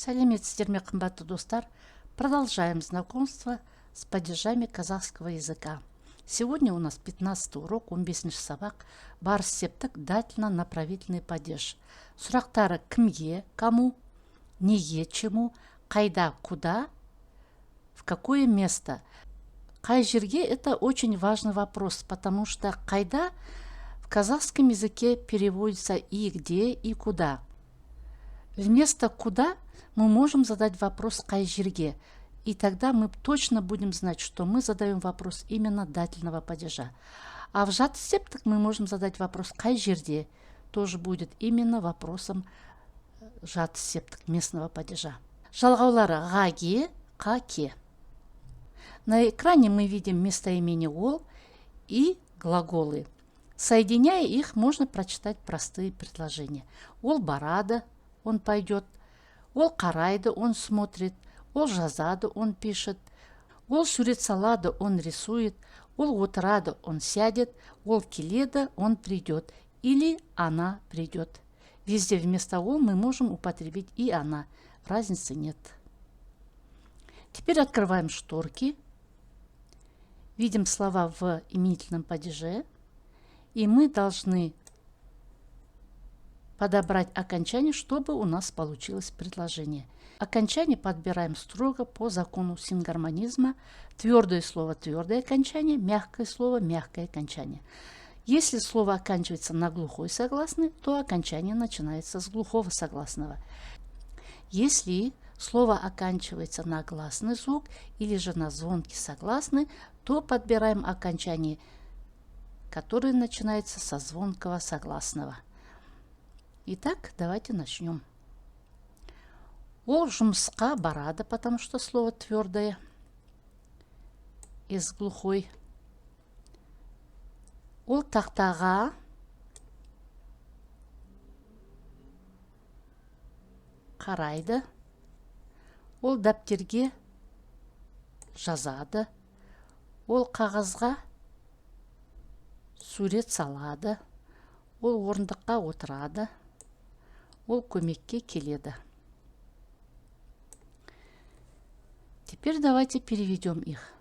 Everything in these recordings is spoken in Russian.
Сәлеметсіздер ме, қымбатты достар? Продолжаем знакомство с падежами казахского языка. Сегодня у нас 15 урок, 15 сабақ, барыс септік дательно-направительный падеж. Сұрақтары кімге, кому, неге, чему, қайда, куда, в какое место. Қай жерге — это очень важный вопрос, потому что қайда в казахском языке переводится и где, и куда. Вместо куда мы можем задать вопрос «қай жерге», и тогда мы точно будем знать, что мы задаем вопрос именно дательного падежа. А в жаты септік мы можем задать вопрос «қай жерде», тоже будет именно вопросом жаты септік местного падежа. Жалғаулары ғаге, қаке. На экране мы видим местоимение ол и глаголы. Соединяя их, можно прочитать простые предложения. Ол барады, он пойдет. Ол қарайды, он смотрит. Ол жазады, он пишет. Ол сурет салады, он рисует. Ол отырады, он сядет. Ол келеді, он придет. Или она придет. Везде вместо ол мы можем употребить и она. Разницы нет. Теперь открываем шторки. Видим слова в именительном падеже. И мы должны подобрать окончание, чтобы у нас получилось предложение. Окончание подбираем строго по закону сингармонизма. Твердое слово — твердое окончание, мягкое слово — мягкое окончание. Если слово оканчивается на глухой согласный, то окончание начинается с глухого согласного. Если слово оканчивается на гласный звук или же на звонкий согласный, то подбираем окончание, которое начинается со звонкого согласного. Итак, давайте начнем. Ол жұмысқа барады, потому что слово твердое и с глухой. Ол тақтаға қарайды. Ол дәптерге жазады. Ол қағазға сурет салады. Ол орындыққа отырады. Ол көмекке келеді. Теперь давайте переведем их.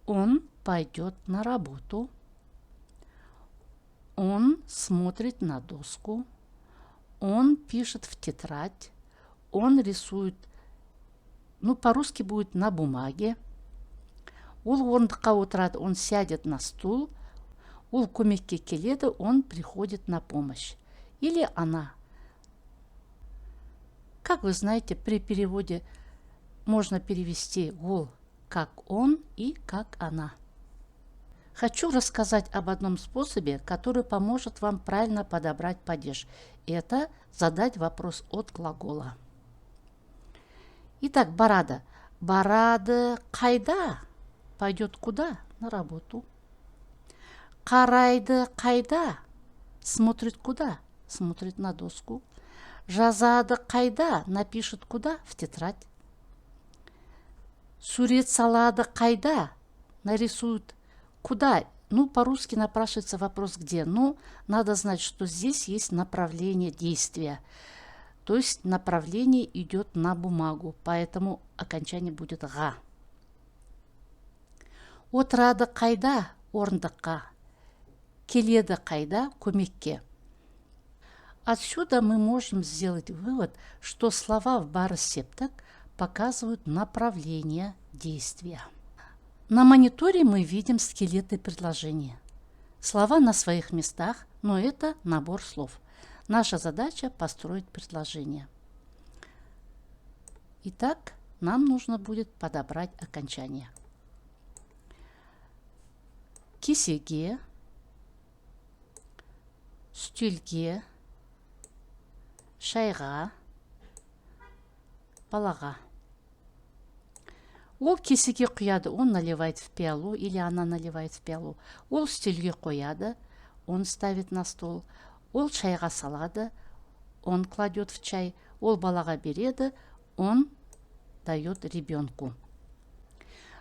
Он пойдет на работу. Он смотрит на доску. Он пишет в тетрадь. Он рисует, по-русски будет на бумаге. Ол орындыққа отырады, он сядет на стул. Ол көмекке келеді, он приходит на помощь. Или она. Как вы знаете, при переводе можно перевести ол как он и как она. Хочу рассказать об одном способе, который поможет вам правильно подобрать падеж. Это задать вопрос от глагола. Итак, барады. Барады қайда? Пойдет куда? На работу. Қарайды қайда? Смотрит куда? Смотрит на доску. Жазады қайда? Напишет куда? В тетрадь. Сурет салады қайда? Нарисует куда? По-русски напрашивается вопрос где. Надо знать, что здесь есть направление действия. То есть направление идет на бумагу, поэтому окончание будет ға. Отырады қайда? Орындыққа. Келеді қайда? Көмекке. Отсюда мы можем сделать вывод, что слова в барыс септік показывают направление действия. На мониторе мы видим скелеты предложения. Слова на своих местах, но это набор слов. Наша задача — построить предложение. Итак, нам нужно будет подобрать окончание. Кесеге, стюльге, шайға, балаға. Ол кесеге құяды, он наливает в пиалу, или она наливает в пиалу. Ол стюльге қояды, он ставит на стол. Ол шайға салады, он кладет в чай. Ол балаға береді, он дает ребенку.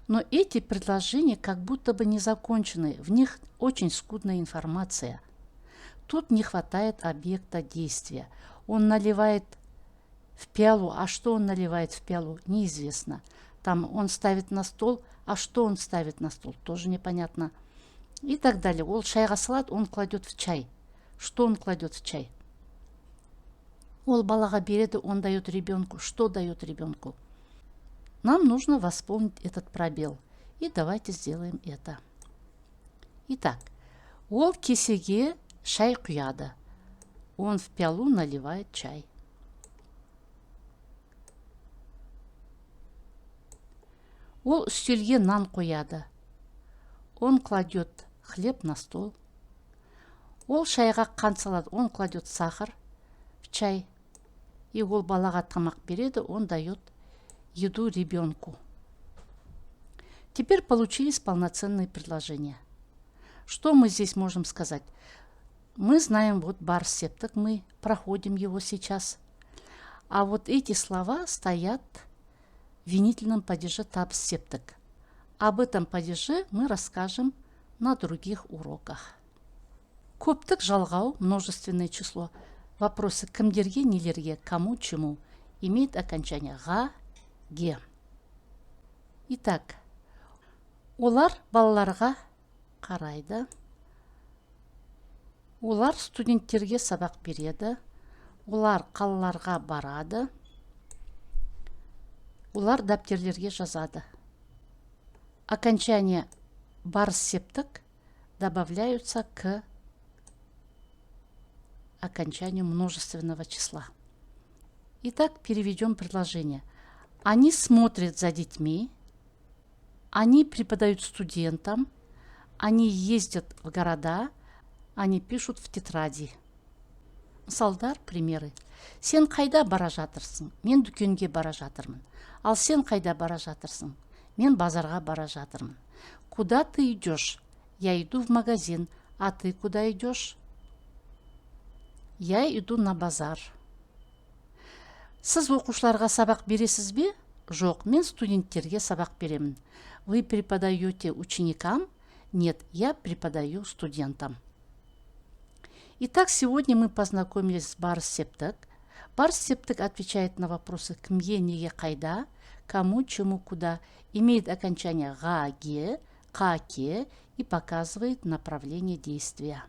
Но эти предложения как будто бы не закончены, в них очень скудная информация. Тут не хватает объекта действия. Он наливает в пиалу, а что он наливает в пиалу, неизвестно. Там он ставит на стол, а что он ставит на стол, тоже непонятно. И так далее. Ол шайға салат, он кладет в чай. Что он кладет в чай? Ол балаға береді, он дает ребенку. Что дает ребенку? Нам нужно восполнить этот пробел. И давайте сделаем это. Итак, ол кесеге шай құяды. Он в пиалу наливает чай. Ол үстелге нан қояды. Он кладет хлеб на стол. Ол шайға қант салады. Он кладет сахар в чай. И ол балаға тамақ береді. Он дает еду ребенку. Теперь получились полноценные предложения. Что мы здесь можем сказать? Мы знаем вот бар септик, мы проходим его сейчас. А вот эти слова стоят в винительном падеже таб септик. Об этом падеже мы расскажем на других уроках. Көптік жалғау, множественное число. Вопросы кімдерге, нелерге, кому, чему имеет окончание ға, ге. Итак, олар балаларға қарайды. Олар студенттерге сабақ береді. Олар қалаларға барады. Олар дәптерлерге жазады. Окончание бар септик добавляются к окончанию множественного числа. Итак, переведем предложение. Они смотрят за детьми. Они преподают студентам. Они ездят в города. Они пишут в тетради. Мысалдар, примеры. Сен қайда бара жатырсың? Мен дүкенге бара жатырмын. Ал сен қайда бара жатырсың? Мен базарға бара жатырмын. Куда ты идешь? Я иду в магазин. А ты куда идешь? Я иду на базар. Сіз оқушыларға сабақ бересіз бе? Жоқ, мен студенттерге сабақ беремін. Вы преподаете ученикам? Нет, я преподаю студентам. Итак, сегодня мы познакомились с бар септик. Бар септик отвечает на вопросы кімге, неге, қайда, кому, чему, куда, имеет окончание ға, ге, қа, ке и показывает направление действия.